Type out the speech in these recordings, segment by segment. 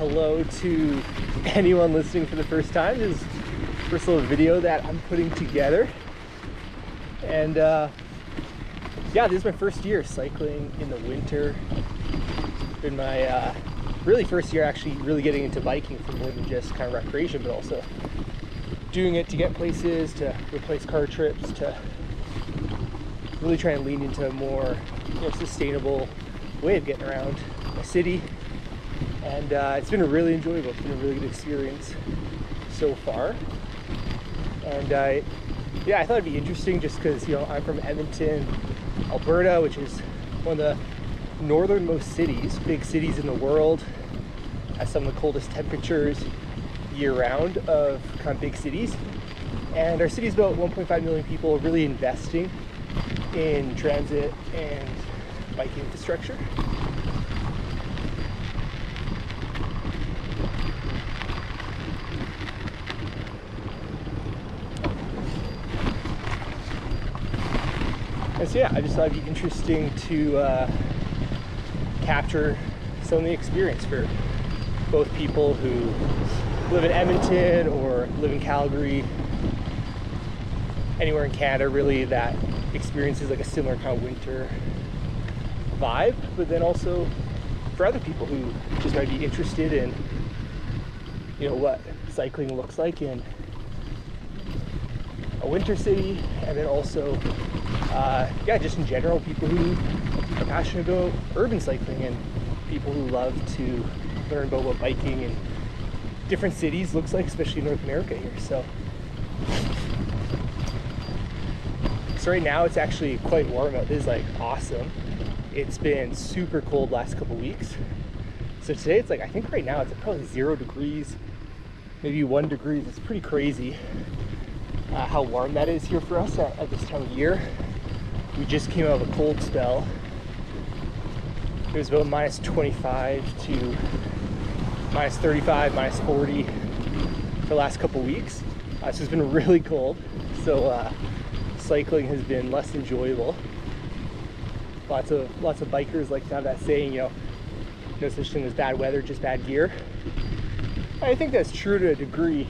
hello to anyone listening for the first time. This is the first little video that I'm putting together. And yeah, this is my first year cycling in the winter. It's been my really first year actually really getting into biking for more than just kind of recreation, but also doing it to get places, to replace car trips, to really try and lean into a more sustainable way of getting around a city. And it's been really enjoyable. It's been a really good experience so far. And yeah, I thought it'd be interesting just because I'm from Edmonton, Alberta, which is one of the northernmost cities, big cities in the world, has some of the coldest temperatures year-round of kind of big cities. And our city is about 1.5 million people, really investing in transit and biking infrastructure. And so yeah, I just thought it'd be interesting to capture some of the experience for both people who live in Edmonton or live in Calgary, anywhere in Canada really that experiences like a similar kind of winter vibe, but then also for other people who just might be interested in what cycling looks like in a winter city, and then also yeah, just in general, people who are passionate about urban cycling and people who love to learn about what biking in different cities looks like, especially in North America here. So right now it's actually quite warm out. This is like awesome. It's been super cold last couple weeks. So today it's like, I think right now it's probably 0 degrees, maybe 1 degree. It's pretty crazy how warm that is here for us at this time of year. We just came out of a cold spell. It was about minus 25 to minus 35, minus 40 for the last couple weeks. So it's been really cold. So cycling has been less enjoyable. Lots of bikers like to have that saying, no such thing as bad weather, just bad gear. I think that's true to a degree,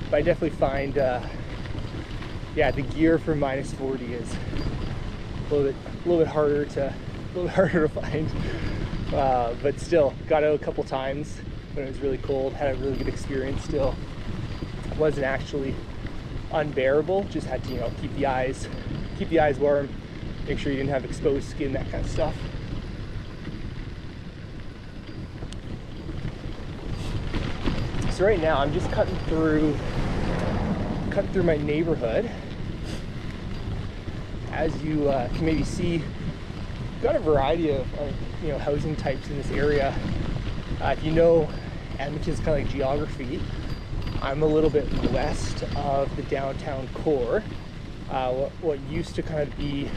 but I definitely find yeah, the gear for minus 40 is a little bit harder to find. But still, got out a couple times when it was really cold, had a really good experience still. It wasn't actually unbearable, just had to keep the eyes warm, make sure you didn't have exposed skin, that kind of stuff. So right now I'm just cutting through my neighborhood. As you can maybe see, got a variety of housing types in this area. If you know Edmonton's kind of like geography, I'm a little bit west of the downtown core, what used to kind of be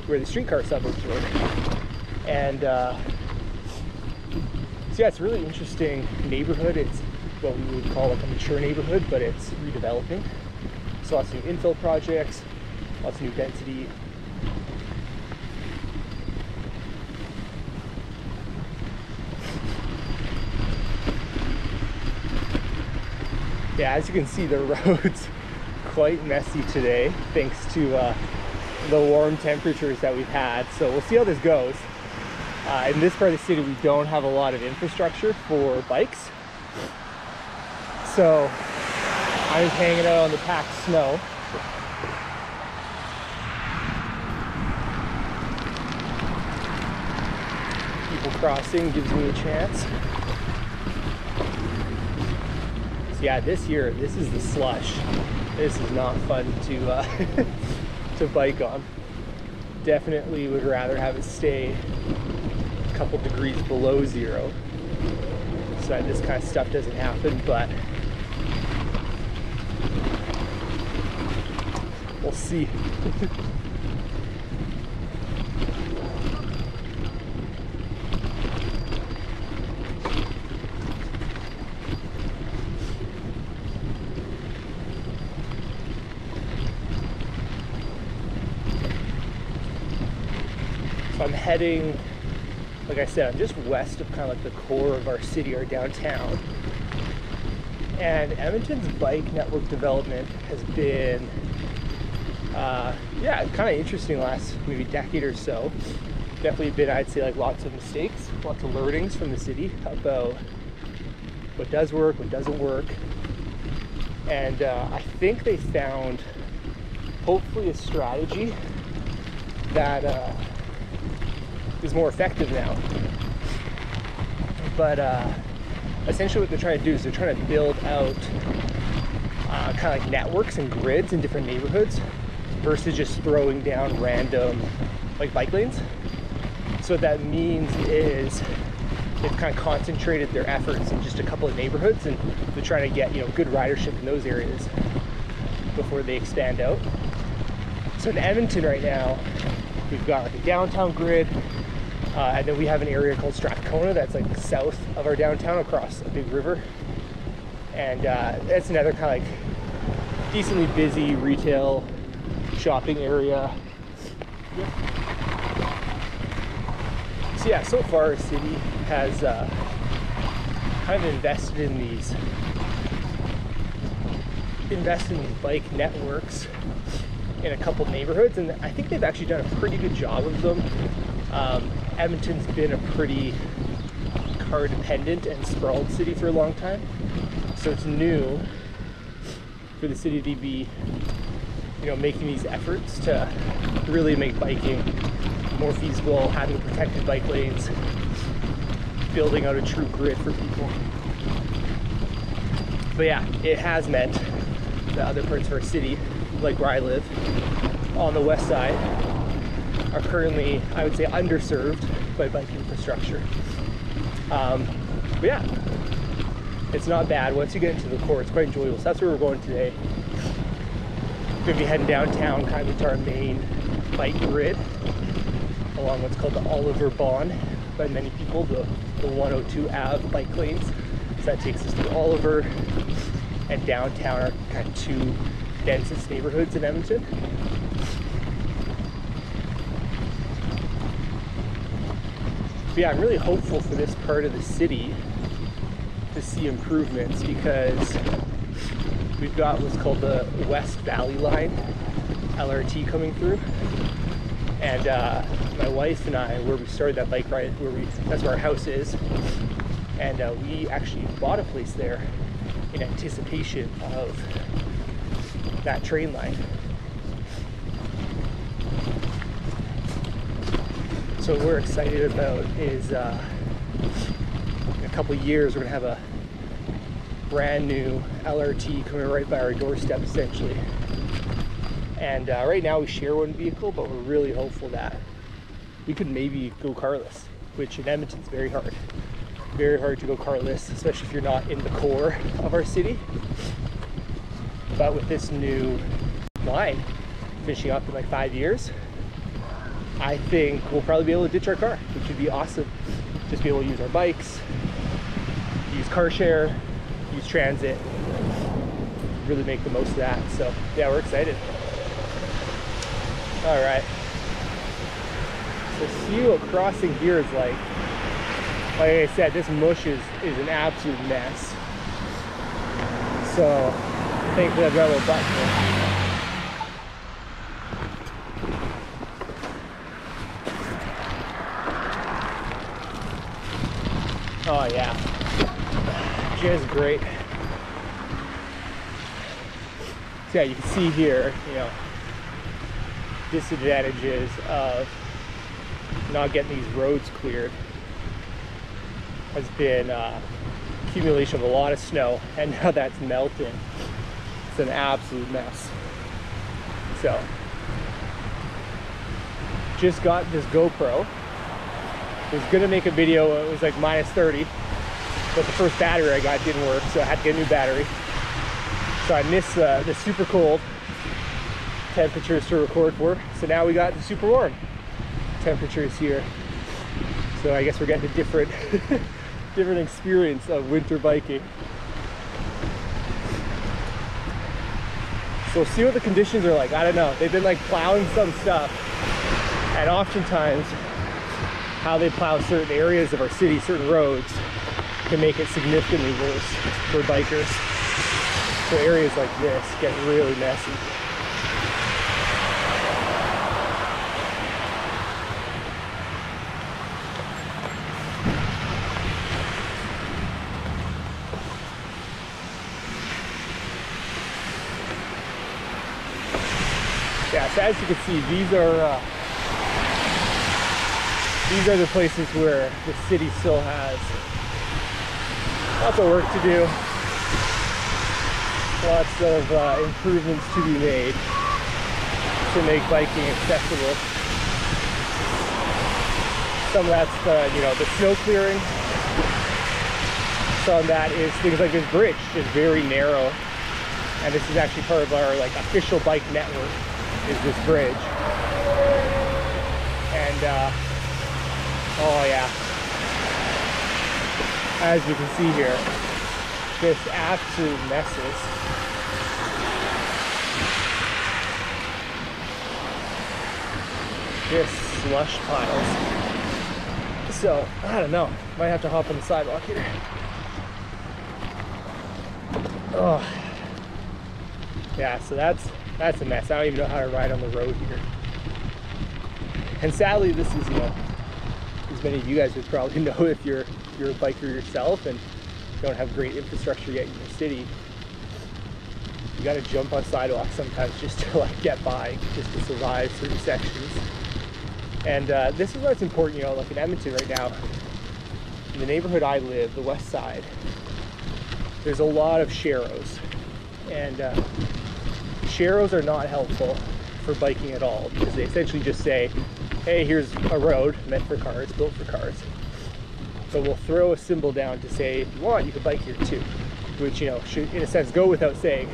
where the streetcar suburbs were. And so yeah, it's a really interesting neighborhood. It's what we would call like a mature neighborhood, but it's redeveloping. So lots of new infill projects, lots of new density. Yeah, as you can see, the road's quite messy today, thanks to the warm temperatures that we've had. So we'll see how this goes. In this part of the city, we don't have a lot of infrastructure for bikes. So I'm just hanging out on the packed snow. People crossing gives me a chance. So yeah, this year, this is the slush. This is not fun to to bike on. Definitely would rather have it stay a couple degrees below 0 so that this kind of stuff doesn't happen, but we'll see. So I'm heading like like I said, I'm just west of kind of like the core of our city, our downtown. And Edmonton's bike network development has been, yeah, kind of interesting last maybe decade or so. Definitely been, I'd say, like lots of mistakes, lots of learnings from the city about what does work, what doesn't work. And I think they found, hopefully, a strategy that is more effective now. But essentially what they're trying to do is they're trying to build out kind of like networks and grids in different neighborhoods versus just throwing down random like bike lanes. So what that means is they've kind of concentrated their efforts in just a couple of neighborhoods, and they're trying to get, you know, good ridership in those areas before they expand out. So in Edmonton right now, we've got like a downtown grid, and then we have an area called Strathcona that's like south of our downtown across a big river. And that's another kind of like decently busy retail shopping area. Yep. So yeah, so far our city has kind of invested in these bike networks in a couple neighborhoods, and I think they've actually done a pretty good job of them. Edmonton's been a pretty car dependent and sprawled city for a long time, so it's new for the city to be, you know, making these efforts to really make biking more feasible, having protected bike lanes, building out a true grid for people. But yeah, it has meant that other parts of our city, like where I live, on the west side, are currently, I would say, underserved by bike infrastructure. But yeah, it's not bad. Once you get into the core, it's quite enjoyable. So that's where we're going today. We're gonna be heading downtown, kind of into our main bike grid, along what's called the Oliver Bond by many people, the 102 Ave bike lanes. So that takes us to Oliver and downtown, are kind of two densest neighborhoods in Edmonton. But yeah, I'm really hopeful for this part of the city to see improvements, because we've got what's called the West Valley Line LRT coming through. And my wife and I, where we started that bike ride, that's where our house is, and we actually bought a place there in anticipation of that train line. So what we're excited about is in a couple of years we're gonna have a brand new LRT coming right by our doorstep, essentially. And right now we share one vehicle, but we're really hopeful that we could maybe go carless, which in Edmonton is very hard. Very hard to go carless, especially if you're not in the core of our city. But with this new line finishing up in like 5 years, I think we'll probably be able to ditch our car, which would be awesome. Just be able to use our bikes, use car share, use transit, really make the most of that. So yeah, we're excited. All right, so see what crossing here is like I said, this mush is an absolute mess. So thankfully I've got a little button here. Oh yeah, just great. So yeah, you can see here, you know, disadvantages of not getting these roads cleared has been accumulation of a lot of snow, and now that's melting. It's an absolute mess. So just got this GoPro. Was gonna make a video, it was like -30, but the first battery I got didn't work, so I had to get a new battery. So I missed the super cold temperatures to record for. So now we got the super warm temperatures here. So I guess we're getting a different different experience of winter biking. So see what the conditions are like. I don't know. They've been like plowing some stuff, and oftentimes how they plow certain areas of our city, certain roads, can make it significantly worse for bikers. So areas like this get really messy. Yeah, so as you can see, these are the places where the city still has lots of work to do, lots of improvements to be made to make biking accessible. Some of that's the snow clearing. Some of that is things like this bridge, just very narrow, and this is actually part of our official bike network. Is this bridge. And oh yeah, as you can see here, just absolute messes. Just slush piles. So I don't know, might have to hop on the sidewalk here. Oh yeah, so that's a mess. I don't even know how to ride on the road here. And sadly, this is, as many of you guys would probably know if you're a biker yourself and don't have great infrastructure yet in your city, you gotta jump on sidewalks sometimes just to get by, just to survive certain sections. And this is why it's important, like in Edmonton right now, in the neighborhood I live, the west side, there's a lot of sharrows. And sharrows are not helpful for biking at all, because they essentially just say, hey, here's a road meant for cars, built for cars. But we'll throw a symbol down to say, if you want, you can bike here too, which, should, in a sense, go without saying.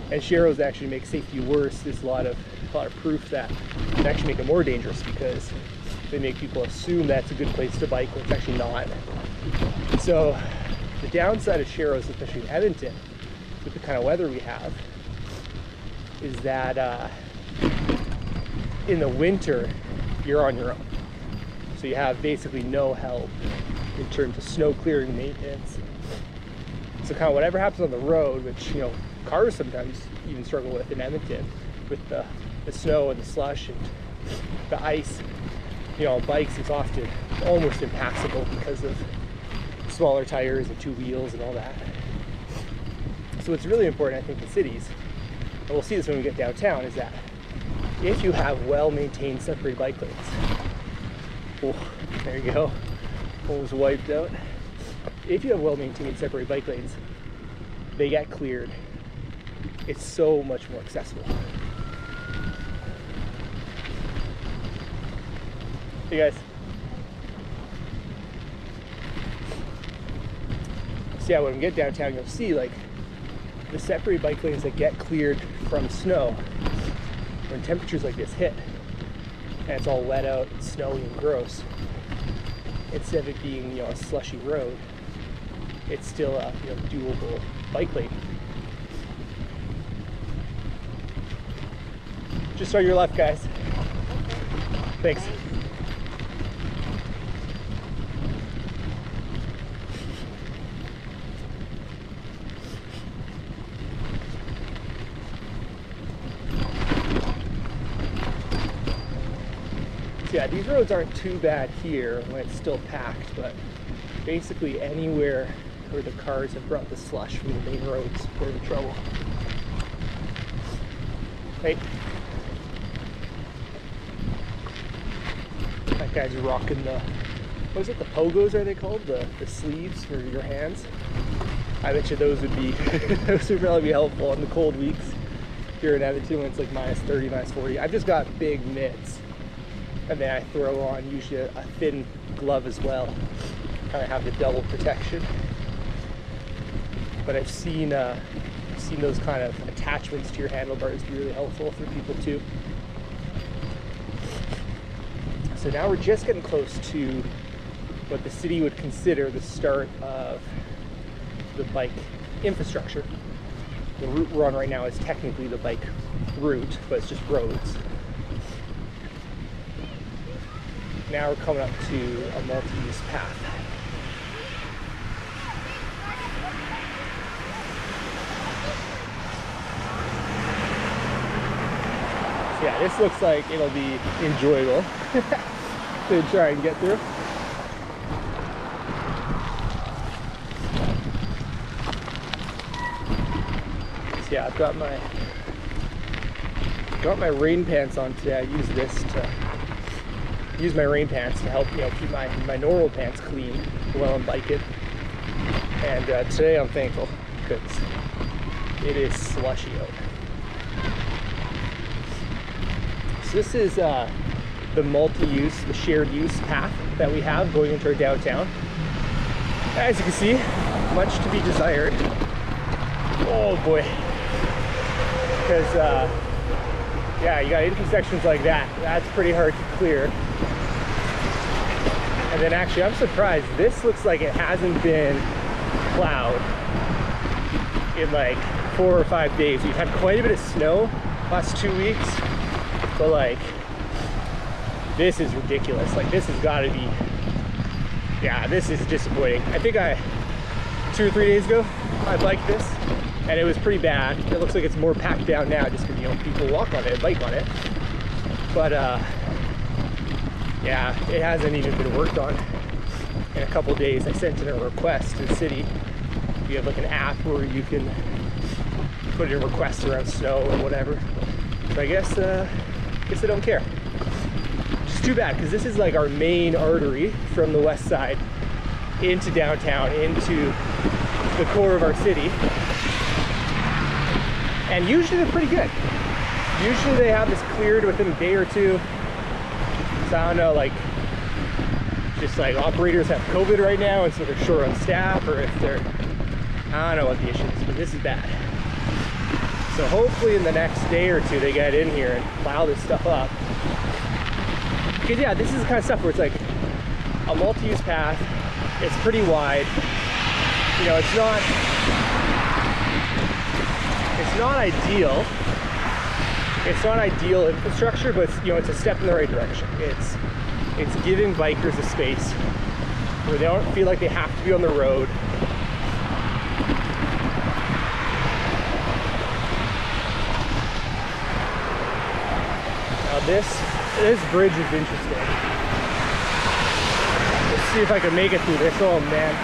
And sharrows actually make safety worse. There's a lot of proof that they actually make it more dangerous, because they make people assume that's a good place to bike when it's actually not. So the downside of sharrows, especially in Edmonton, with the kind of weather we have, is that in the winter you're on your own, so you have basically no help in terms of snow clearing maintenance. So kind of whatever happens on the road, which cars sometimes even struggle with in Edmonton, with the snow and the slush and the ice, on bikes it's often almost impassable because of smaller tires and two wheels and all that. So it's really important, I think, in cities, and we'll see this when we get downtown, is that if you have well-maintained separated bike lanes, oh, there you go, almost wiped out. If you have well-maintained separated bike lanes, they get cleared. It's so much more accessible. Hey guys. So yeah, when we get downtown, you'll see the separated bike lanes that get cleared from snow, when temperatures like this hit and it's all wet out and snowy and gross, instead of it being a slushy road, it's still a doable bike lane. Just on your left, guys. Thanks. Yeah, these roads aren't too bad here when it's still packed, but basically anywhere where the cars have brought the slush from the main roads, we're in trouble. Hey. That guy's rocking the, what is it, the pogos are they called? The sleeves for your hands? I bet you those would be, those would probably be helpful in the cold weeks here in Edmonton when it's minus 30, minus 40. I've just got big mitts. And then I throw on usually a thin glove as well, kind of have the double protection. But I've seen those kind of attachments to your handlebars be really helpful for people too. So now we're just getting close to what the city would consider the start of the bike infrastructure. The route we're on right now is technically the bike route, but it's just roads. now we're coming up to a multi-use path. So yeah, this looks like it'll be enjoyable to try and get through. So yeah, I've got my rain pants on today. I use my rain pants to help, keep my normal pants clean while I'm biking. And today I'm thankful because it is slushy out. So this is the multi-use, the shared use path that we have going into our downtown. As you can see, much to be desired. Oh boy. Because yeah, you got intersections like that. That's pretty hard to clear. And then actually, I'm surprised. This looks like it hasn't been plowed in like 4 or 5 days. We've had quite a bit of snow last 2 weeks, but like, this is ridiculous. Like, this has got to be, yeah, this is disappointing. I think 2 or 3 days ago, I biked this, and it was pretty bad. It looks like it's more packed down now just because, people walk on it and bike on it. But yeah, it hasn't even been worked on in a couple days. I sent in a request to the city. We have like an app where you can put in requests around snow or whatever. So I guess they don't care. Which is too bad, because this is like our main artery from the west side into downtown, into the core of our city. And usually they're pretty good. Usually they have this cleared within a day or two. So I don't know, like, just like operators have COVID right now and so they're short on staff, or if they're, I don't know what the issue is, but this is bad. So hopefully in the next day or two they get in here and plow this stuff up. Because yeah, this is the kind of stuff where it's like a multi-use path. It's pretty wide. It's not ideal. It's not ideal infrastructure, but it's a step in the right direction. It's giving bikers a space where they don't feel like they have to be on the road. Now this bridge is interesting. Let's see if I can make it through this. Oh man.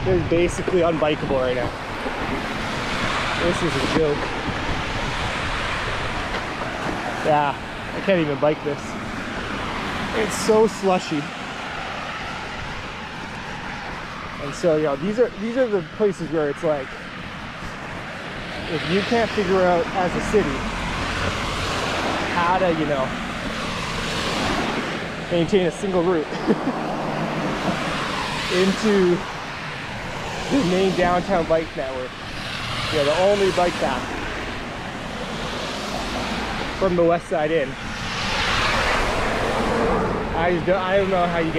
This is basically unbikeable right now. This is a joke. Yeah, I can't even bike this. It's so slushy. And so, these are the places where it's like, if you can't figure out as a city how to, maintain a single route into the main downtown bike network, the only bike path from the west side in. I don't know how you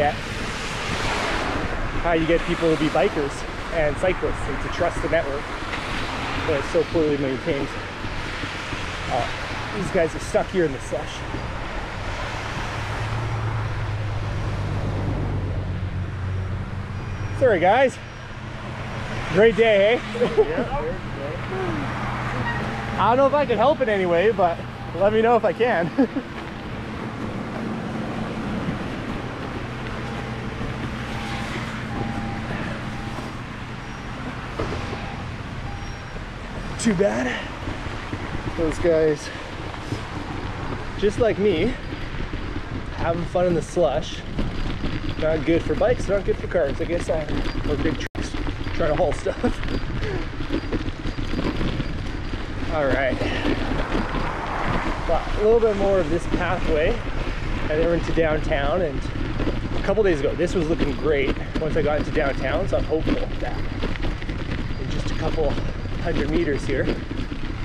get people to be bikers and cyclists and to trust the network, but it's so poorly maintained. These guys are stuck here in the slush. Sorry guys. Great day, eh? I don't know if I can help in any way, but let me know if I can. Too bad. Those guys, just like me, having fun in the slush. Not good for bikes, not good for cars, I guess, or big trucks trying to haul stuff. All right, well, a little bit more of this pathway, and then we're into downtown. And a couple days ago, this was looking great once I got into downtown, so I'm hopeful that in just a couple 100 meters here,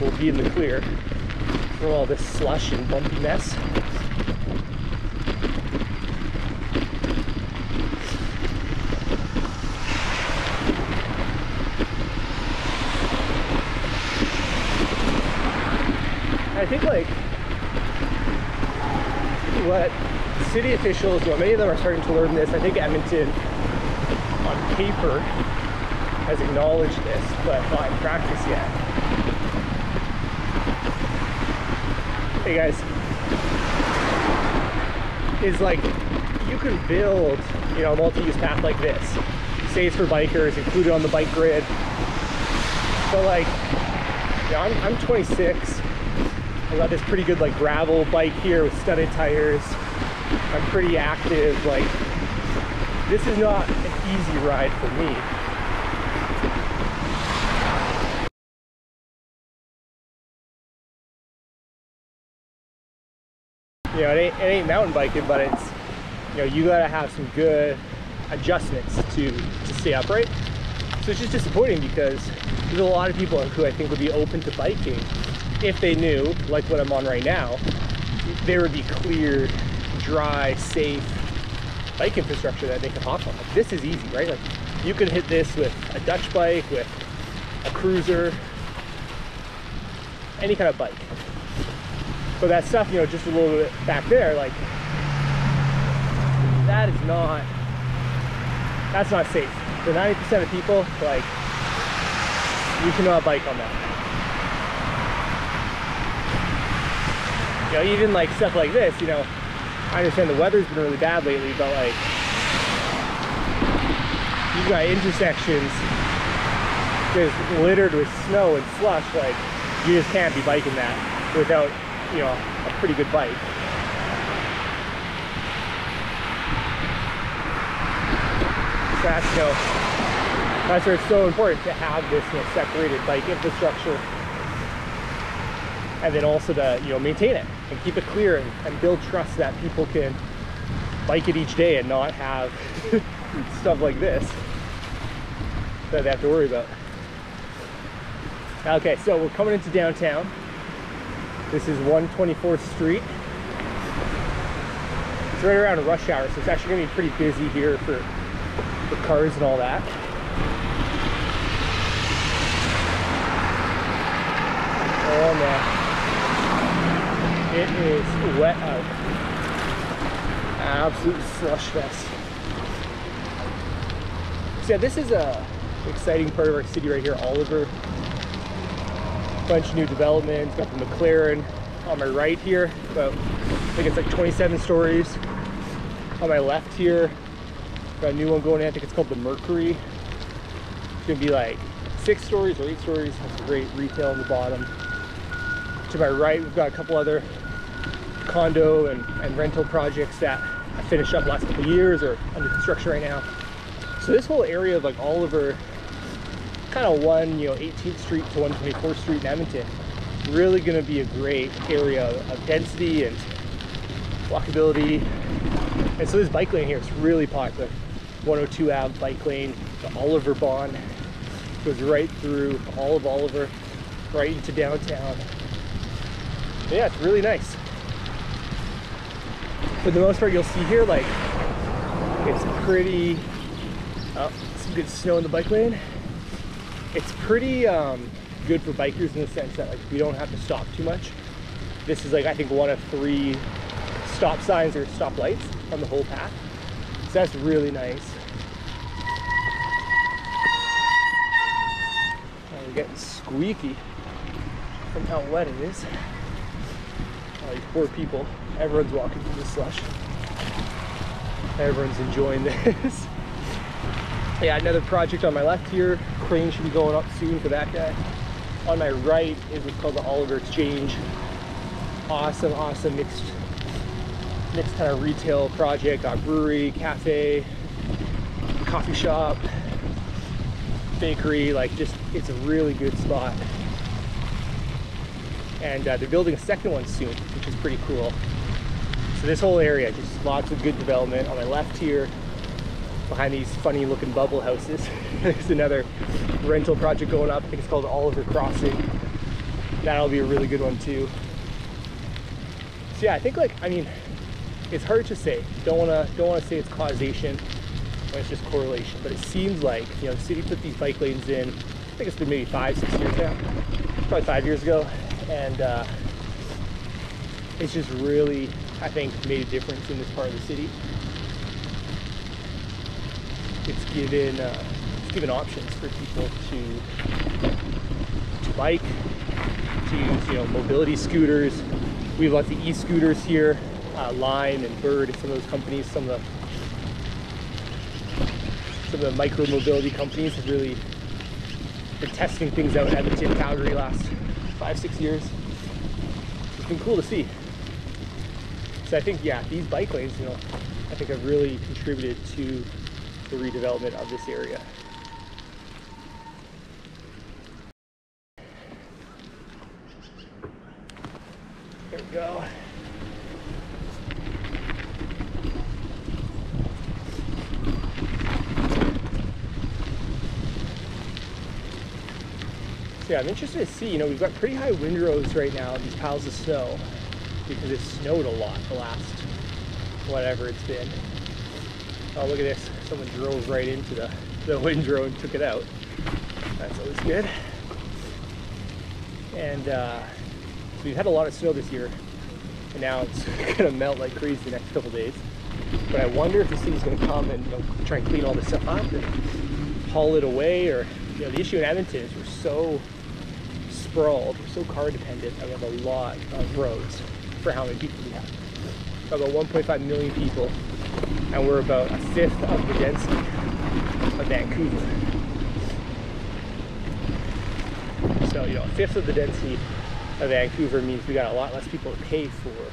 we'll be in the clear from all this slush and bumpy mess. I think, like, what city officials, well, many of them are starting to learn this. I think Edmonton, on paper, has acknowledged this, but not in practice yet. Hey guys, is like you can build, you know, a multi-use path like this. Say it's for bikers, included on the bike grid. But like, you know, I'm 26. I got this pretty good like gravel bike here with studded tires. I'm pretty active. Like, this is not an easy ride for me. You know, it ain't mountain biking, but it's, you know, you gotta have some good adjustments to stay upright. So it's just disappointing because there's a lot of people who I think would be open to biking if they knew, like what I'm on right now, there would be cleared, dry, safe bike infrastructure that they could hop on. Like, this is easy, right? Like, you could hit this with a Dutch bike, with a cruiser, any kind of bike. But that stuff, you know, just a little bit back there, like, that's not safe. For 90% of people, like, you cannot bike on that. You know, even like stuff like this, you know, I understand the weather's been really bad lately, but like, you've got intersections just littered with snow and slush. Like, you just can't be biking that without, you know, a pretty good bike. So that's, you know, that's where it's so important to have this, you know, separated bike infrastructure, and then also to, you know, maintain it and keep it clear and build trust that people can bike it each day and not have stuff like this that they have to worry about. Okay, so we're coming into downtown. This is 124th Street. It's right around rush hour, so it's actually going to be pretty busy here for cars and all that. Oh man, it is wet out. Absolute slush fest. So yeah, this is a exciting part of our city right here, Oliver. Bunch of new developments. Got the McLaren on my right here, about, I think it's like 27 stories. On my left here, got a new one going in. I think it's called the Mercury. It's gonna be like 6 stories or 8 stories. Has great retail on the bottom. To my right, we've got a couple other condo and rental projects that I finished up last couple of years or under construction right now. So this whole area of like Oliver, kind of 18th Street to 124th Street in Edmonton, really going to be a great area of density and walkability. And so this bike lane here is really popular. 102 Ave bike lane, the Oliver Bond goes right through all of Oliver, right into downtown. Yeah, it's really nice. For the most part, you'll see here, like, it's pretty, some good snow in the bike lane. It's pretty good for bikers in the sense that, like, we don't have to stop too much. This is like, I think, one of 3 stop signs or stop lights on the whole path. So that's really nice. Oh, we're getting squeaky from how wet it is. Oh, these poor people. Everyone's walking through the slush. Everyone's enjoying this. Yeah, another project on my left here. Crane should be going up soon for that guy. On my right is what's called the Oliver Exchange. Awesome, awesome mixed kind of retail project. Got brewery, cafe, coffee shop, bakery. Like, just, it's a really good spot. And they're building a second one soon, which is pretty cool. So this whole area, just lots of good development. On my left here, behind these funny looking bubble houses, there's another rental project going up. I think it's called Oliver Crossing. That'll be a really good one too. So yeah, I think, like, I mean, it's hard to say. Don't wanna say it's causation when it's just correlation, but it seems like, you know, the city put these bike lanes in, I think it's been maybe 5-6 years now, probably 5 years ago, and it's just really I think, made a difference in this part of the city. It's given options for people to bike, to use, you know, mobility scooters. We have lots of e-scooters here. Lime and Bird, some of those companies, some of the micro mobility companies have really been testing things out in Edmonton, Calgary last 5-6 years. It's been cool to see. So I think, yeah, these bike lanes, you know, I think have really contributed to the redevelopment of this area. There we go. So yeah, I'm interested to see, you know, we've got pretty high windrows right now, these piles of snow, because it snowed a lot the last, whatever it's been. Oh, look at this. Someone drove right into the windrow and took it out. That's always good. And so we've had a lot of snow this year, and now it's gonna melt like crazy the next couple days. But I wonder if the city's gonna come and, you know, try and clean all this stuff up and haul it away, or, you know, the issue in Edmonton is we're so sprawled, we're so car dependent, and we have a lot of roads for how many people we have. About 1.5 million people, and we're about a fifth of the density of Vancouver. So, you know, a fifth of the density of Vancouver means we got a lot less people to pay for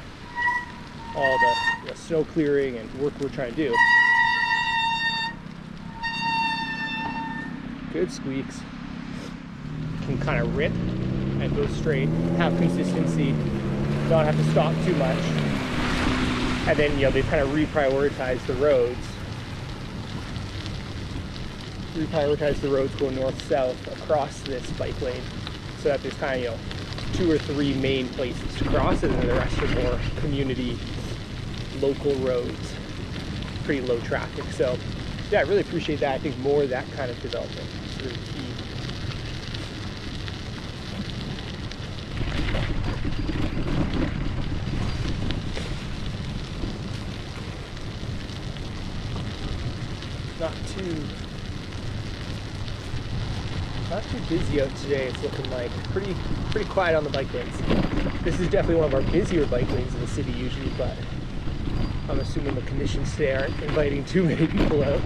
all the, you know, snow clearing and work we're trying to do. Good squeaks. Can kind of rip and go straight, have consistency, not have to stop too much. And then, you know, they kind of reprioritize the roads. Reprioritize the roads going north-south across this bike lane, so that there's kind of, you know, 2 or 3 main places to cross, and then the rest are more community, local roads, pretty low traffic. So yeah, I really appreciate that. I think more of that kind of development is really key. Not too busy out today. It's looking like pretty quiet on the bike lanes. This is definitely one of our busier bike lanes in the city usually, but I'm assuming the conditions today aren't inviting too many people out.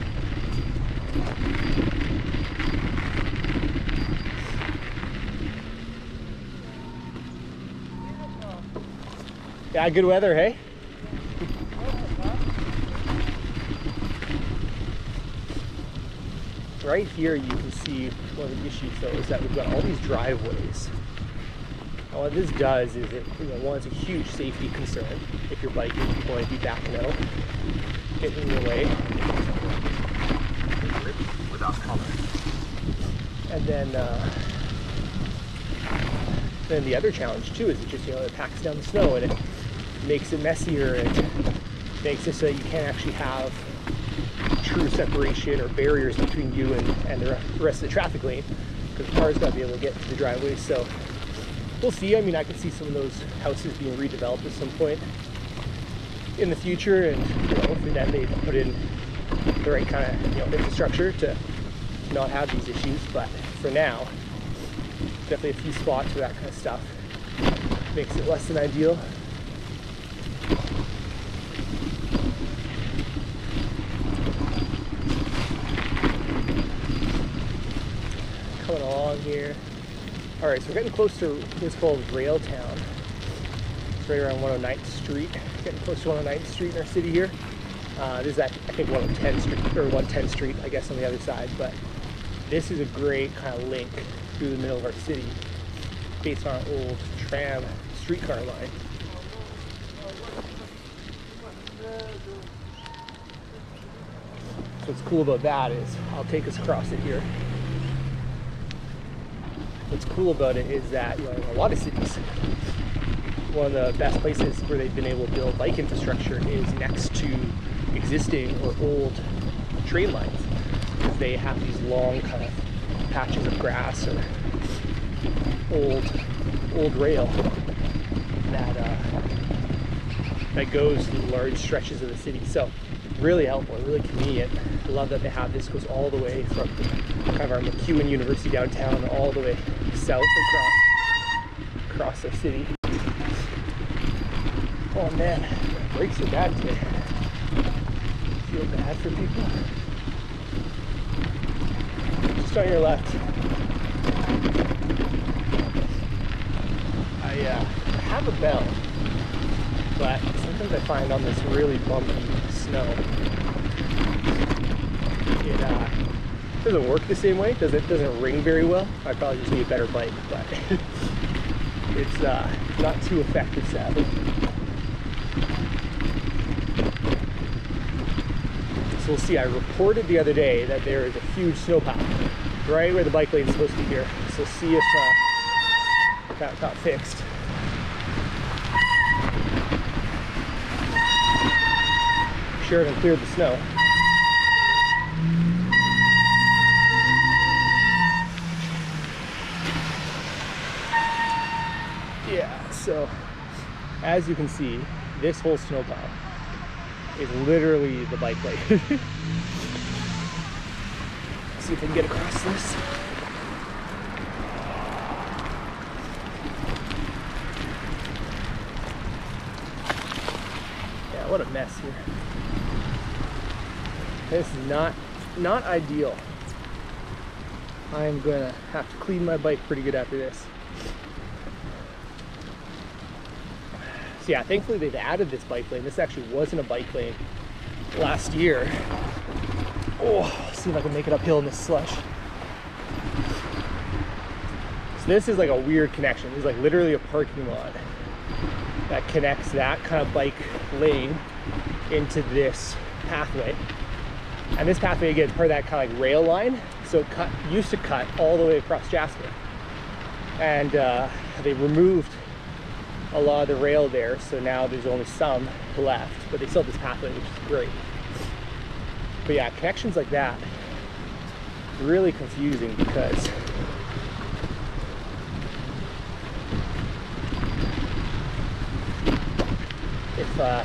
Yeah, good weather, hey? Right here you can see one of the issues though is that we've got all these driveways. And what this does is it, you know, one, it's a huge safety concern if you're biking, you want to be backing out, getting in your way. Without color. And then the other challenge too is it just, you know, it packs down the snow and it makes it messier and makes it so that you can't actually have true separation or barriers between you and the rest of the traffic lane, because cars got to be able to get to the driveways. So we'll see. I mean, I can see some of those houses being redeveloped at some point in the future, and, you know, hopefully then they put in the right kind of, you know, infrastructure to not have these issues. But for now, definitely a few spots for that kind of stuff makes it less than ideal. Coming along here. All right, so we're getting close to what's called Railtown. It's right around 109th Street. Getting close to 109th Street in our city here. This is, I think, 110th Street, or 110th Street, I guess, on the other side. But this is a great kind of link through the middle of our city, based on our old tram streetcar line. So what's cool about that is, I'll take us across it here. What's cool about it is that, you know, in a lot of cities, one of the best places where they've been able to build bike infrastructure is next to existing or old train lines, because they have these long kind of patches of grass or old rail that that goes through large stretches of the city. So really helpful, really convenient. I love that they have this, goes all the way from kind of our MacEwan University downtown all the way south across our city. Oh man, brakes are bad today. Feel bad for people. Just on your left. I have a bell, but sometimes I find on this really bumpy snow, it doesn't work the same way. Doesn't ring very well. I probably just need a better bike, but it's not too effective, sadly. So we'll see. I reported the other day that there is a huge snowpile right where the bike lane is supposed to be here. So see if that got fixed. Sure haven't cleared the snow. Yeah, so as you can see, this whole snowpile is literally the bike lane. See if I can get across this. Yeah, what a mess here. This is not ideal. I'm gonna have to clean my bike pretty good after this. So yeah, thankfully they've added this bike lane. This actually wasn't a bike lane last year. Oh, see if I can make it uphill in this slush. So this is like a weird connection. This is like literally a parking lot that connects that kind of bike lane into this pathway. And this pathway, again, is part of that kind of like rail line. So it used to cut all the way across Jasper. And they removed a lot of the rail there, so now there's only some left, but they still have this pathway, which is great. But yeah, connections like that, really confusing because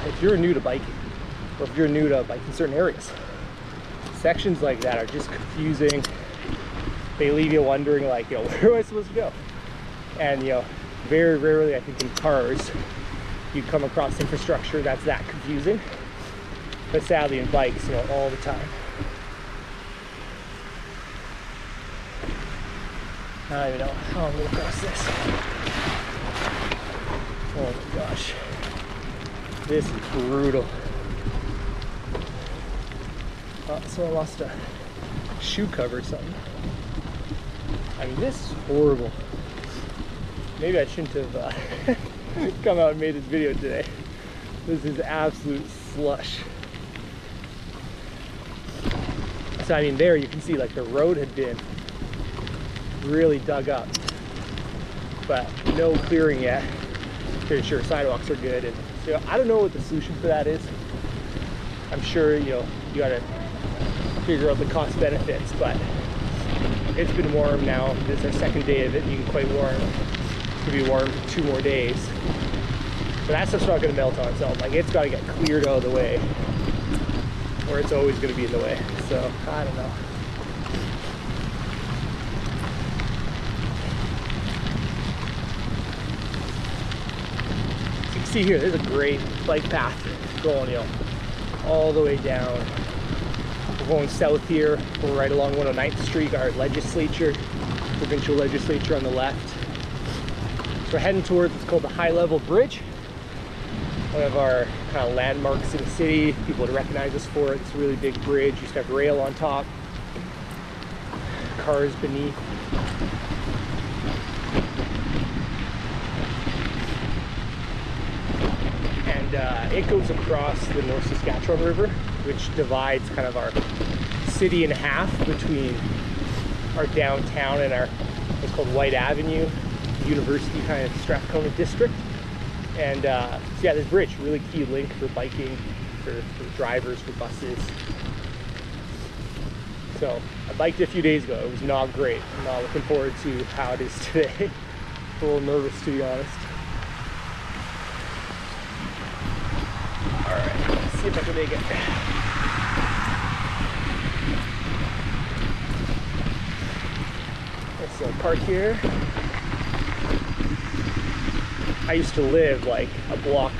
if you're new to biking, or if you're new to biking certain areas, sections like that are just confusing. They leave you wondering, like, you know, where am I supposed to go? And, you know, very rarely, I think, in cars, you come across infrastructure that's that confusing. But sadly, in bikes, you know, all the time. I don't even know how I'm gonna cross this. Oh my gosh. This is brutal. Oh, so I lost a shoe cover or something. I mean, this is horrible. Maybe I shouldn't have come out and made this video today. This is absolute slush. So I mean, there you can see like the road had been really dug up, but no clearing yet. Pretty sure sidewalks are good, and so I don't know what the solution for that is. I'm sure, you know, you gotta figure out the cost benefits, but it's been warm now. This is our second day of it being quite warm. It's gonna be warm for 2 more days. But that stuff's not gonna melt on itself. Like, it's gotta get cleared out of the way, or it's always gonna be in the way. So, I don't know. So you can see here, there's a great bike path going, you know, all the way down. We're going south here. We're right along 109th Street, our legislature, provincial legislature on the left. So we're heading towards what's called the High Level Bridge. One of our kind of landmarks in the city. People would recognize us for it. It's a really big bridge. Used to have rail on top, cars beneath. And it goes across the North Saskatchewan River, which divides kind of our city in half between our downtown and our what's called White Avenue, University kind of Strathcona district. And so yeah, this bridge, really key link for biking, for drivers, for buses. So I biked it a few days ago. It was not great. I'm not looking forward to how it is today. A little nervous, to be honest. see if I can make it. Nice little park here. I used to live like a block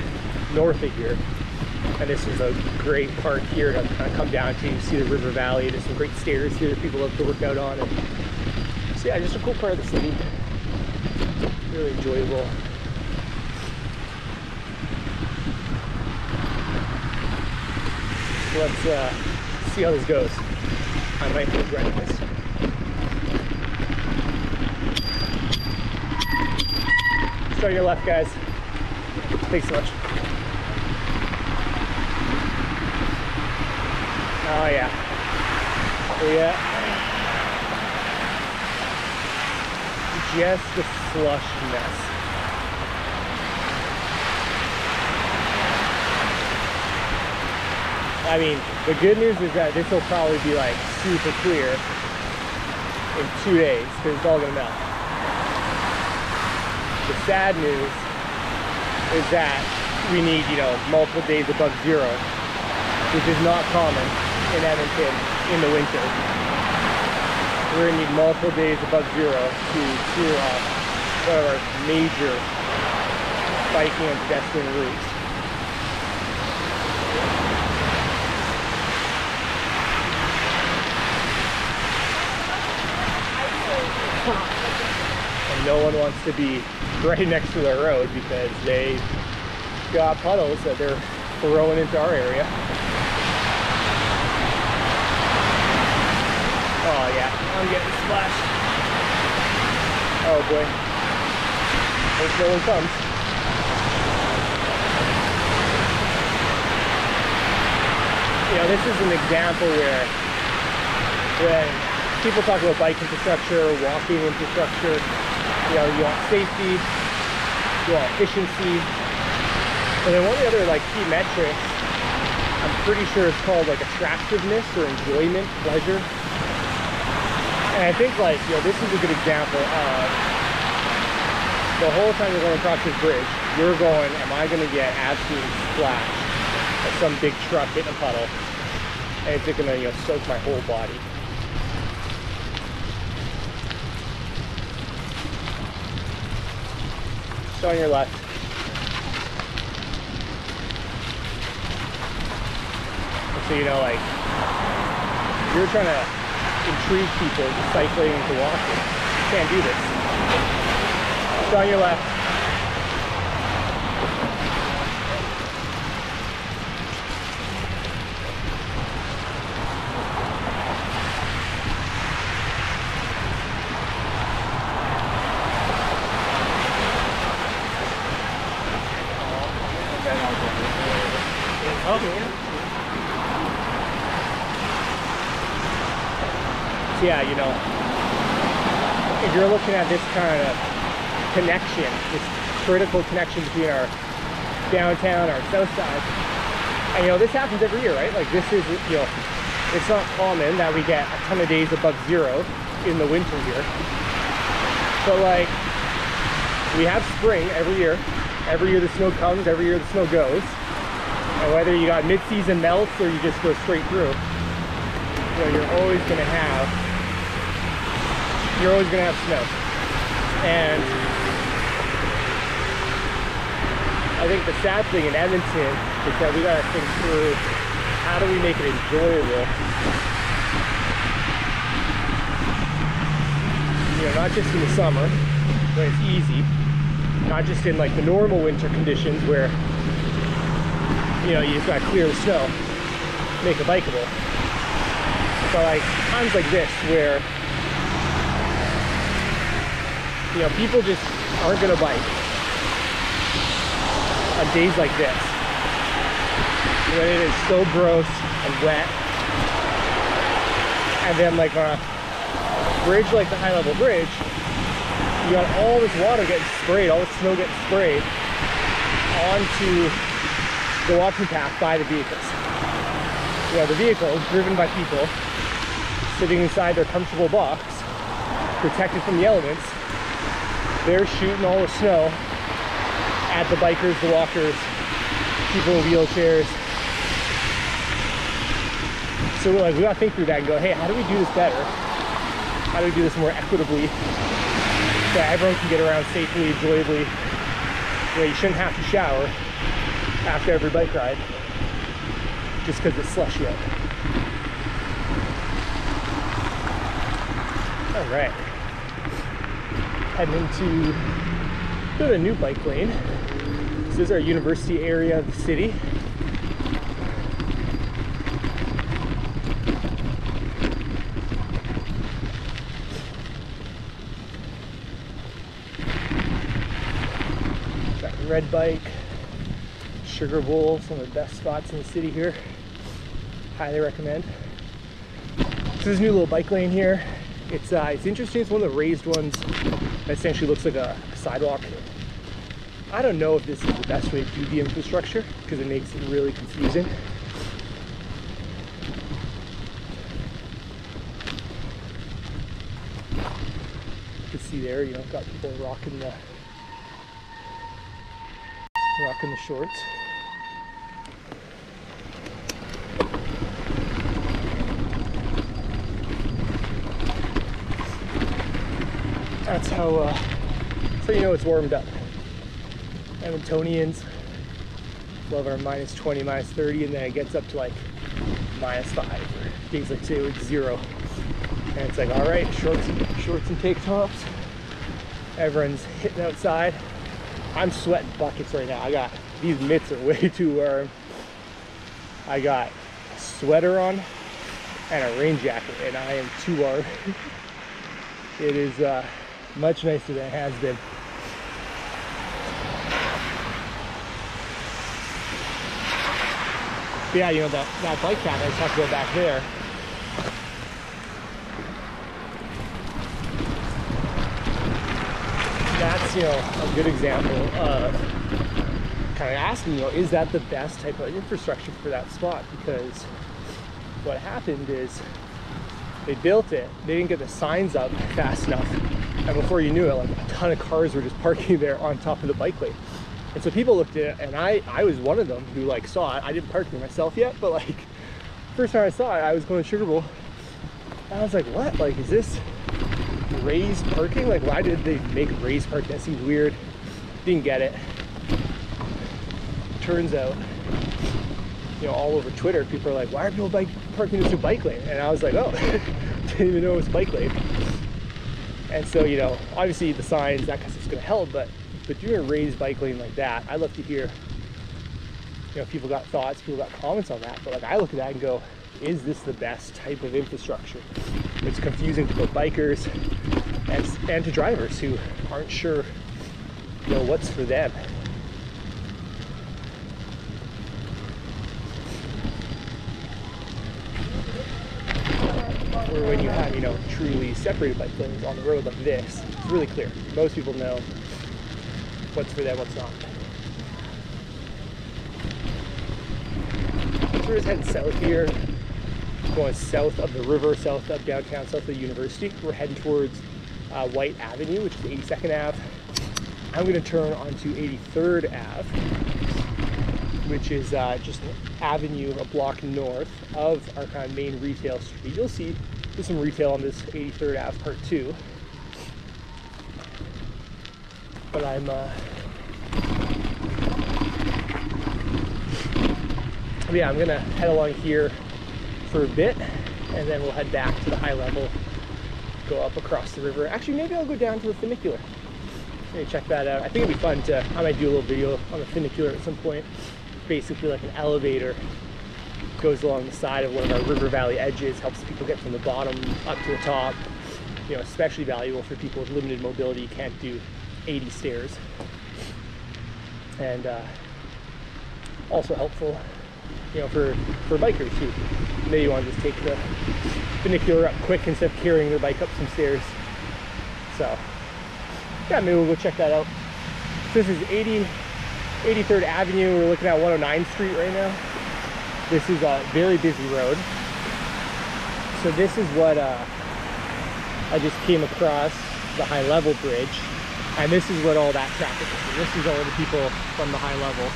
north of here, and this is a great park here to kind of come down to. You see the river valley. There's some great stairs here that people love to work out on. And so yeah, just a cool part of the city. Really enjoyable. So let's see how this goes. I might regret this. Start your left, guys. Thanks so much. Oh yeah. Yeah. Just a slush mess. I mean, the good news is that this will probably be like super clear in 2 days because it's all gonna melt. The sad news is that we need, you know, multiple days above zero, which is not common in Edmonton in the winter. We're gonna need multiple days above zero to clear off one of our major biking and pedestrian routes. And no one wants to be right next to the road because they got puddles that they're throwing into our area. Oh yeah, I'm getting splashed. Oh boy. Hope no one comes. You know, this is an example where when people talk about bike infrastructure, walking infrastructure, you know, you want safety, you want efficiency, and then one of the other like key metrics, I'm pretty sure it's called like attractiveness or enjoyment, pleasure. And I think like, you know, this is a good example of the whole time you're going across this bridge, you're going, am I going to get absolutely splashed by some big truck hitting a puddle, and it's going to, you know, soak my whole body. So on your left. So you know, like, you're trying to intrigue people to cycling and to walking. You can't do this. So on your left. So yeah, you know, if you're looking at this kind of connection, this critical connection between our downtown, our south side, and you know, this happens every year, right? Like this is, you know, it's not common that we get a ton of days above zero in the winter here. But like, we have spring every year. Every year the snow comes, every year the snow goes. And whether you got mid-season melts or you just go straight through, you know, you're always gonna have snow. And I think the sad thing in Edmonton is that we gotta think through, how do we make it enjoyable? You know, not just in the summer when it's easy, not just in like the normal winter conditions where, you know, you just gotta clear the snow, make it bikeable. But like times like this where, you know, people just aren't gonna bike on days like this when it is so gross and wet, and then like on a bridge like the High Level Bridge, you got all this water getting sprayed, all the snow getting sprayed onto the walking path by the vehicles. You know, the vehicles driven by people sitting inside their comfortable box, protected from the elements, they're shooting all the snow at the bikers, the walkers, people in wheelchairs, So we're like, we gotta think through that and go, hey, how do we do this better? How do we do this more equitably so that everyone can get around safely, enjoyably? You know, you shouldn't have to shower after every bike ride just because it's slushy out. All right, heading into a new bike lane. This is our university area of the city. Got the Red Bike, Sugar Bowl, some of the best spots in the city here. Highly recommend. So there's a new little bike lane here. It's interesting. It's one of the raised ones that essentially looks like a sidewalk. I don't know if this is the best way to do the infrastructure because it makes it really confusing. You can see there, you know, got people rocking the shorts. That's how so you know it's warmed up. Edmontonians love our minus 20, minus 30, and then it gets up to like minus 5, or days like today it's 0. And it's like, all right, shorts and tank tops. Everyone's hitting outside. I'm sweating buckets right now. These mitts are way too warm. I got a sweater on and a rain jacket, and I am too warm. It is much nicer than it has been. But yeah, you know, that bike path I just have to go back there. That's, you know, a good example of kind of asking, you know, is that the best type of infrastructure for that spot? Because what happened is they built it, they didn't get the signs up fast enough, and before you knew it, like a ton of cars were just parking there on top of the bike lane. And so people looked at it, and I was one of them who like saw it. I didn't park there myself yet, but like first time I saw it, I was going to Sugar Bowl, and I was like, what? Like, is this raised parking? Like, why did they make raised parking? That seems weird. Didn't get it. Turns out, you know, all over Twitter, people are like, why are people parking into a bike lane? And I was like, oh, didn't even know it was a bike lane. And so, you know, obviously the signs, that kind of stuff's gonna help, but doing a raised bike lane like that, I'd love to hear, you know, people got thoughts, people got comments on that. But like, I look at that and go, is this the best type of infrastructure? It's confusing to both bikers and to drivers who aren't sure, you know, what's for them. Or when you have, you know, truly separated bike lanes on the road like this, it's really clear. Most people know what's for them, what's not. So we're just heading south here, going south of the river, south of downtown, south of the university. We're heading towards White Avenue, which is 82nd Ave. I'm going to turn onto 83rd Ave, which is just an avenue a block north of our kind of main retail street. You'll see there's some retail on this 83rd Ave part 2. But I'm yeah, I'm gonna head along here for a bit, and then we'll head back to the high level, go up across the river. Actually, maybe I'll go down to the funicular. Maybe check that out. I think it'd be fun to, I might do a little video on the funicular at some point. Basically like an elevator, goes along the side of one of our river valley edges, helps people get from the bottom up to the top. You know, especially valuable for people with limited mobility, you can't do 80 stairs. And also helpful, you know, for bikers who maybe want to just take the funicular up quick instead of carrying their bike up some stairs. So yeah, maybe we'll go check that out. So this is 83rd Avenue. We're looking at 109th Street right now. This is a very busy road. So this is what I just came across, the high level bridge. And this is what all that traffic is. And this is all the people from the high level.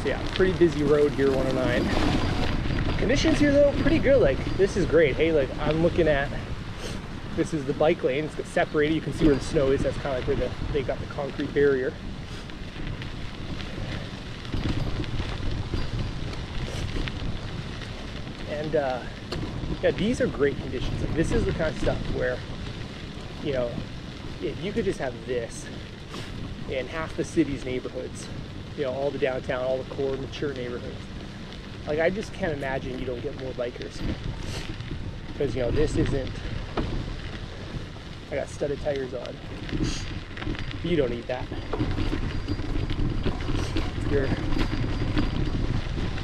yeah, pretty busy road here, 109. Conditions here though, pretty good. Like, this is great. Hey, like, I'm looking at, this is the bike lane. It's got separated. You can see where the snow is. That's kind of like where they got the concrete barrier. And yeah, these are great conditions. Like, this is the kind of stuff where, you know, if you could just have this in half the city's neighborhoods, you know, all the downtown, all the core mature neighborhoods, like, I just can't imagine you don't get more bikers. Because, you know, this isn't, I got studded tires on. You don't need that.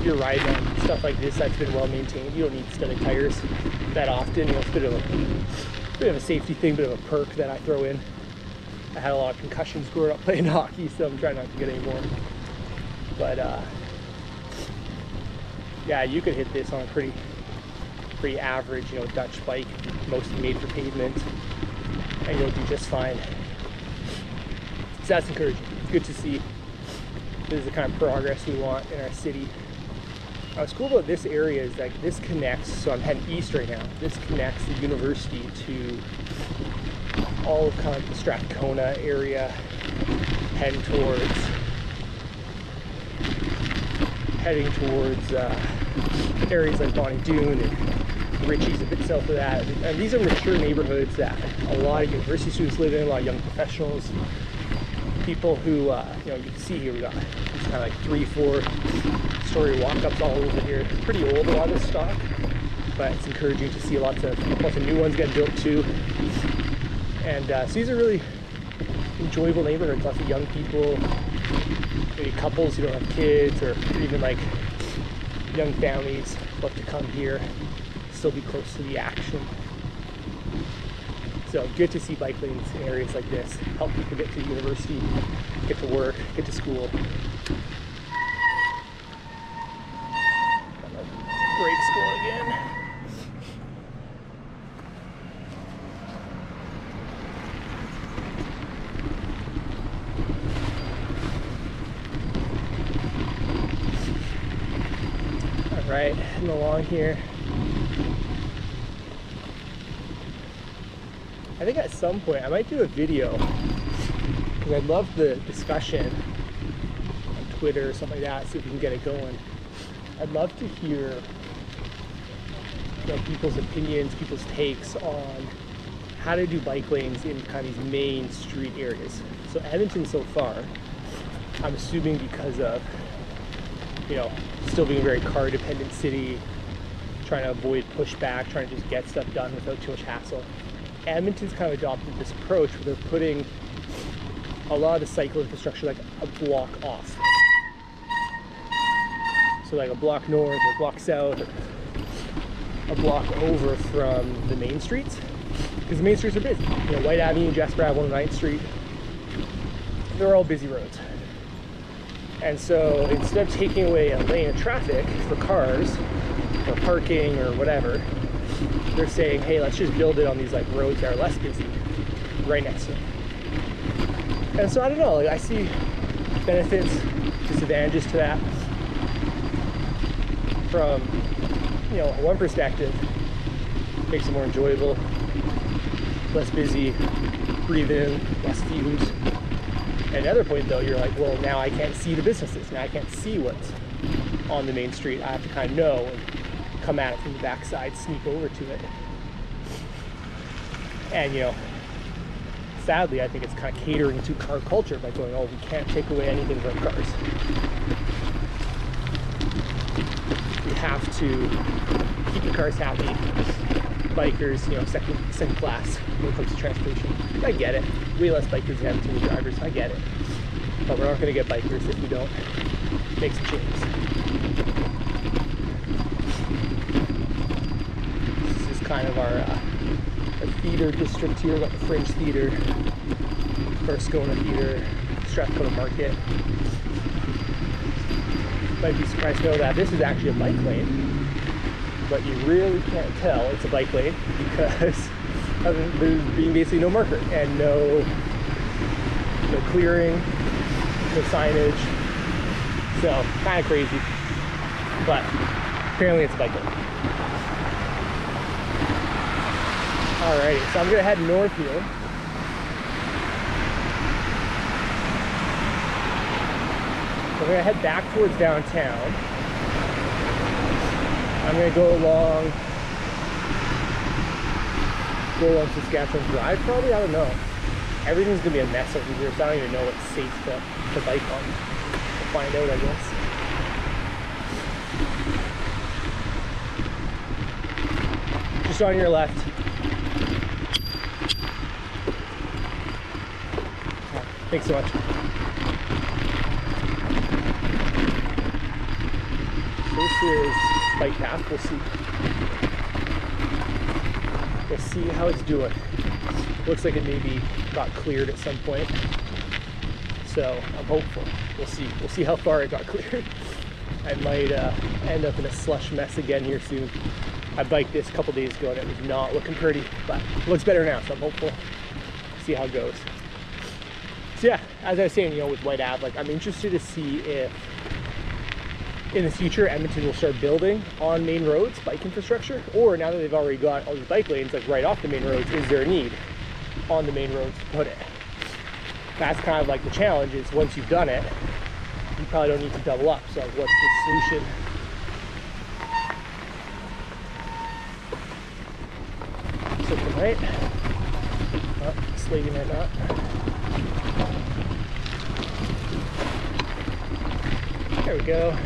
You're riding on stuff like this that's been well maintained. You don't need studded tires that often. You know, it's a bit of a safety thing, bit of a perk that I throw in. I had a lot of concussions growing up playing hockey, so I'm trying not to get any more. But yeah, you could hit this on a pretty average, you know, Dutch bike, mostly made for pavement, and you'll do just fine. So that's encouraging. It's good to see. This is the kind of progress we want in our city. What's cool about this area is that this connects, so I'm heading east right now, this connects the university to all of kind of the Strathcona area, heading towards areas like Bonnie Doon and Ritchie's a bit south of that. And these are mature neighborhoods that a lot of university students live in, a lot of young professionals, people who, you know, you can see here we got these kind of like 3-4 story walk-ups all over here. It's pretty old, a lot of this stock, but it's encouraging to see lots of new ones getting built too. And so these are really enjoyable neighborhoods, lots of young people, maybe couples who don't have kids, or even like young families love to come here, still be close to the action. So good to see bike lanes in areas like this, help people get to university, get to work, get to school. Got my brakes going again. All right, heading along here. I think at some point I might do a video, because I love the discussion on Twitter or something like that, see if we can get it going. I'd love to hear, you know, people's opinions, people's takes on how to do bike lanes in kind of these main street areas. So Edmonton so far, I'm assuming because of, you know, still being a very car dependent city, trying to avoid pushback, trying to just get stuff done without too much hassle. Edmonton's kind of adopted this approach where they're putting a lot of the cycle infrastructure like a block off. So like a block north or a block south, or a block over from the main streets, because the main streets are busy. You know, White Avenue, Jasper Ave, 109th Street, they're all busy roads. And so instead of taking away a lane of traffic for cars or parking or whatever, they're saying, hey, let's just build it on these like roads that are less busy right next to them. And so I don't know, like, I see benefits, disadvantages to that. From, you know, one perspective, makes it more enjoyable, less busy, breathe in, less fumes. At another point though, you're like, well, now I can't see the businesses, now I can't see what's on the main street. I have to kind of know and come at it from the backside, sneak over to it. And, you know, sadly, I think it's kind of catering to car culture by going, oh, we can't take away anything from cars. We have to keep the cars happy. Bikers, you know, second class when it comes to transportation. I get it. Way less bikers than too many drivers. I get it. But we're not going to get bikers if we don't make some changes. This is kind of our theater district here. We've got the Fringe Theater, Barscona Theater, Strathcona Market. Might be surprised to know that this is actually a bike lane, but you really can't tell it's a bike lane because there's being basically no marker and no clearing, no signage. So kind of crazy, but apparently it's a bike lane. Alrighty, so I'm gonna head north here. So I'm gonna head back towards downtown. I'm gonna go along Saskatchewan Drive probably, I don't know. Everything's gonna be a mess over here, so I don't even know what's safe to bike on. We'll find out, I guess. Just on your left. Thanks so much. So this is bike path. We'll see how it's doing. Looks like it maybe got cleared at some point. So I'm hopeful. We'll see. We'll see how far it got cleared. I might end up in a slush mess again here soon. I biked this a couple days ago and it was not looking pretty, but it looks better now, so I'm hopeful. See how it goes. So yeah, as I was saying, you know, with Whyte Ave, like I'm interested to see if in the future Edmonton will start building on main roads bike infrastructure, or now that they've already got all these bike lanes like right off the main roads, is there a need on the main roads to put it? That's kind of like the challenge, is once you've done it, you probably don't need to double up. So what's the solution? So from right, oh, this lady might not. There we go.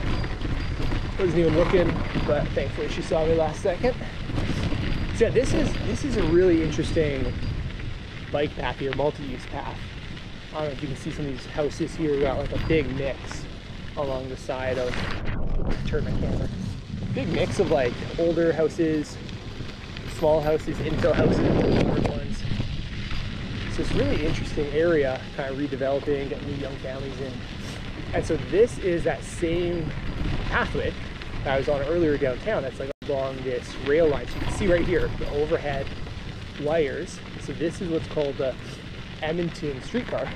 Wasn't even looking, but thankfully she saw me last second. So yeah, this is a really interesting bike path here, multi-use path. I don't know if you can see some of these houses here. We got like a big mix along the side of, turn my camera. Big mix of like older houses, small houses, infill houses, older ones. So it's a really interesting area, kind of redeveloping, getting new young families in. And so this is that same pathway that I was on earlier downtown. That's like along this rail line. So you can see right here, the overhead wires. So this is what's called the Edmonton streetcar.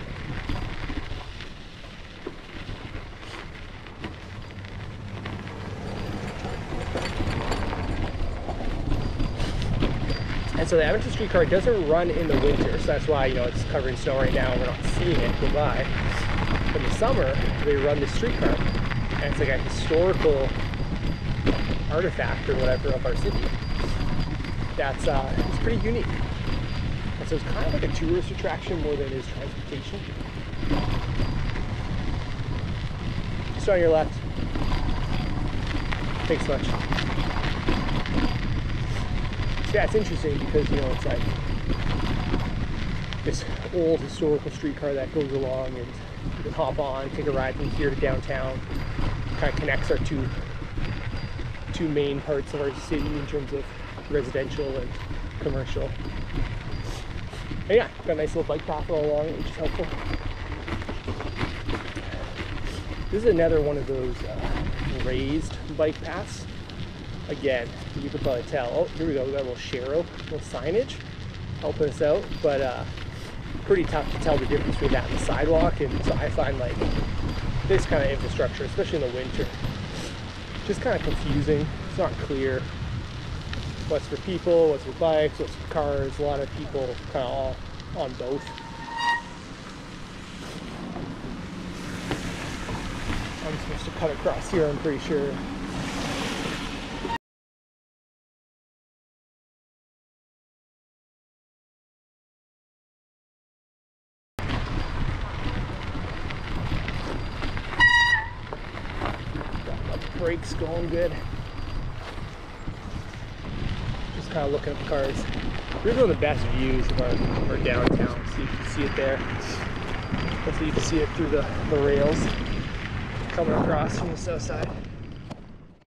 And so the Edmonton streetcar doesn't run in the winter, so that's why, you know, it's covered in snow right now. We're not seeing it go by. But in the summer, they run the streetcar, and it's like a historical artifact or whatever of our city. That's it's pretty unique. And so it's kind of like a tourist attraction more than it is transportation. Just on your left. Thanks so much. So yeah, it's interesting because, you know, it's like this old historical streetcar that goes along, and you can hop on, take a ride from here to downtown. Kind of connects our two main parts of our city in terms of residential and commercial. And yeah, got a nice little bike path all along it, which is helpful. This is another one of those raised bike paths. Again, you can probably tell. Oh, here we go. We got a little Shero, little signage helping us out, but pretty tough to tell the difference between that and the sidewalk. And so I find like this kind of infrastructure, especially in the winter, just kind of confusing. It's not clear what's for people, what's for bikes, what's for cars. A lot of people kind of all on both. I'm supposed to cut across here, I'm pretty sure. Brakes going good. Just kind of looking at the cars. Here's one of the best views of our downtown, so you can see it there. Hopefully you can see it through the rails coming across from the south side.